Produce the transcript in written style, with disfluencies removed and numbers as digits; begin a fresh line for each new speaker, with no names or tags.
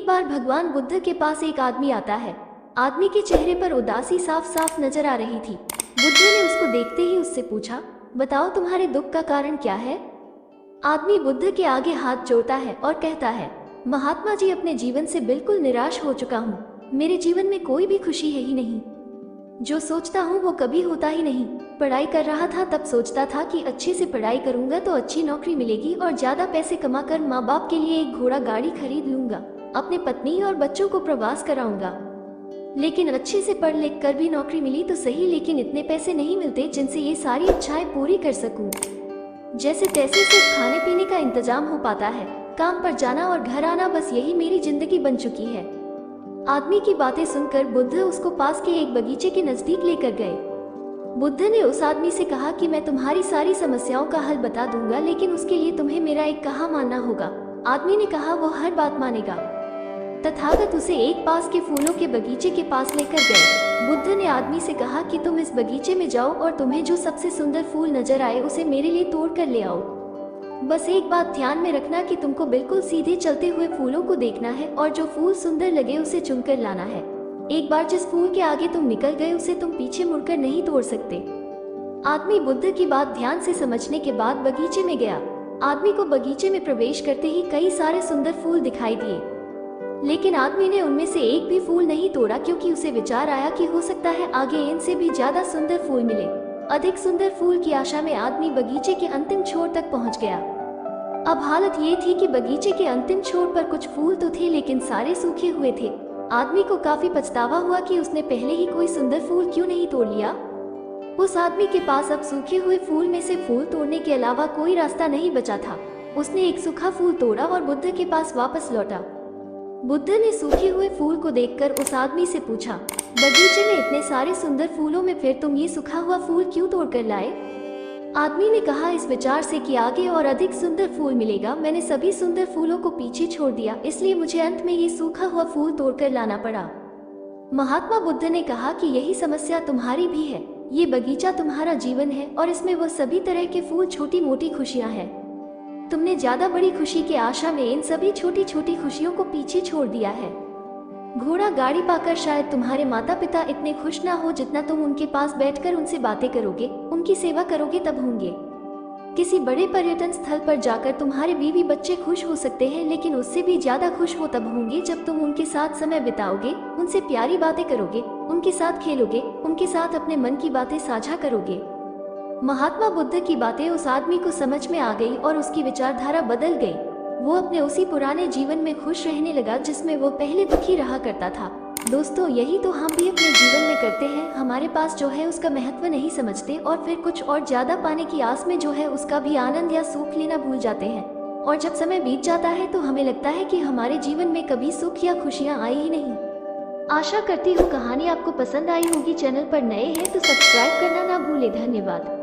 बार भगवान बुद्ध के पास एक आदमी आता है। आदमी के चेहरे पर उदासी साफ साफ नजर आ रही थी। बुद्ध ने उसको देखते ही उससे पूछा, बताओ तुम्हारे दुख का कारण क्या है। आदमी बुद्ध के आगे हाथ जोड़ता है और कहता है, महात्मा जी, अपने जीवन से बिल्कुल निराश हो चुका हूँ। मेरे जीवन में कोई भी खुशी है ही नहीं। जो सोचता हूँ वो कभी होता ही नहीं। पढ़ाई कर रहा था तब सोचता था कि अच्छे से पढ़ाई करूंगा तो अच्छी नौकरी मिलेगी और ज्यादा पैसे कमाकर माँ बाप के लिए एक घोड़ा गाड़ी खरीद लूंगा, अपने पत्नी और बच्चों को प्रवास कराऊंगा। लेकिन अच्छे से पढ़ लिख कर भी नौकरी मिली तो सही, लेकिन इतने पैसे नहीं मिलते जिनसे ये सारी इच्छाएं पूरी कर सकूं। जैसे तैसे सिर्फ खाने पीने का इंतजाम हो पाता है, काम पर जाना और घर आना, बस यही मेरी जिंदगी बन चुकी है। आदमी की बातें सुनकर बुद्ध उसको पास के एक बगीचे के नजदीक लेकर गए। बुद्ध ने उस आदमी से कहा कि मैं तुम्हारी सारी समस्याओं का हल बता दूंगा, लेकिन उसके लिए तुम्हें मेरा एक कहा मानना होगा। आदमी ने कहा वो हर बात मानेगा। तथागत उसे एक पास के फूलों के बगीचे के पास लेकर गए। बुद्ध ने आदमी से कहा कि तुम इस बगीचे में जाओ और तुम्हें जो सबसे सुंदर फूल नजर आए उसे मेरे लिए तोड़ कर ले आओ। बस एक बात ध्यान में रखना कि तुमको बिल्कुल सीधे चलते हुए फूलों को देखना है और जो फूल सुंदर लगे उसे चुनकर लाना है। एक बार जिस फूल के आगे तुम निकल गए उसे तुम पीछे मुड़कर नहीं तोड़ सकते। आदमी बुद्ध की बात ध्यान से समझने के बाद बगीचे में गया। आदमी को बगीचे में प्रवेश करते ही कई सारे सुंदर फूल दिखाई दिए, लेकिन आदमी ने उनमें से एक भी फूल नहीं तोड़ा, क्योंकि उसे विचार आया कि हो सकता है आगे इनसे भी ज्यादा सुंदर फूल मिले। अधिक सुंदर फूल की आशा में आदमी बगीचे के अंतिम छोर तक पहुंच गया। अब हालत ये थी कि बगीचे के अंतिम छोर पर कुछ फूल तो थे, लेकिन सारे सूखे हुए थे। आदमी को काफी पछतावा हुआ कि उसने पहले ही कोई सुंदर फूल क्यों नहीं तोड़ लिया। उस आदमी के पास अब सूखे हुए फूल में से फूल तोड़ने के अलावा कोई रास्ता नहीं बचा था। उसने एक सूखा फूल तोड़ा और बुद्ध के पास वापस लौटा। बुद्ध ने सूखे हुए फूल को देखकर उस आदमी से पूछा, बगीचे में इतने सारे सुंदर फूलों में फिर तुम ये सूखा हुआ फूल क्यों तोड़ कर लाए। आदमी ने कहा, इस विचार से कि आगे और अधिक सुंदर फूल मिलेगा, मैंने सभी सुंदर फूलों को पीछे छोड़ दिया, इसलिए मुझे अंत में ये सूखा हुआ फूल तोड़कर लाना पड़ा। महात्मा बुद्ध ने कहा कि यही समस्या तुम्हारी भी है। ये बगीचा तुम्हारा जीवन है और इसमें वो सभी तरह के फूल छोटी मोटी खुशियां हैं। तुमने ज्यादा बड़ी खुशी की आशा में इन सभी छोटी छोटी खुशियों को पीछे छोड़ दिया है। घोड़ा गाड़ी पाकर शायद तुम्हारे माता पिता इतने खुश ना हो जितना तुम उनके पास बैठकर उनसे बातें करोगे, उनकी सेवा करोगे तब होंगे। किसी बड़े पर्यटन स्थल पर जाकर तुम्हारे बीवी बच्चे खुश हो सकते हैं, लेकिन उससे भी ज्यादा खुश वो तब होंगे जब तुम उनके साथ समय बिताओगे, उनसे प्यारी बातें करोगे, उनके साथ खेलोगे, उनके साथ अपने मन की बातें साझा करोगे। महात्मा बुद्ध की बातें उस आदमी को समझ में आ गई और उसकी विचारधारा बदल गई। वो अपने उसी पुराने जीवन में खुश रहने लगा जिसमें वो पहले दुखी रहा करता था। दोस्तों, यही तो हम भी अपने जीवन में करते हैं। हमारे पास जो है उसका महत्व नहीं समझते और फिर कुछ और ज्यादा पाने की आस में जो है उसका भी आनंद या सुख लेना भूल जाते हैं। और जब समय बीत जाता है तो हमें लगता है कि हमारे जीवन में कभी सुख या खुशियाँ आई ही नहीं। आशा करती हूँ कहानी आपको पसंद आई होगी। चैनल पर नए हैं तो सब्सक्राइब करना ना भूले। धन्यवाद।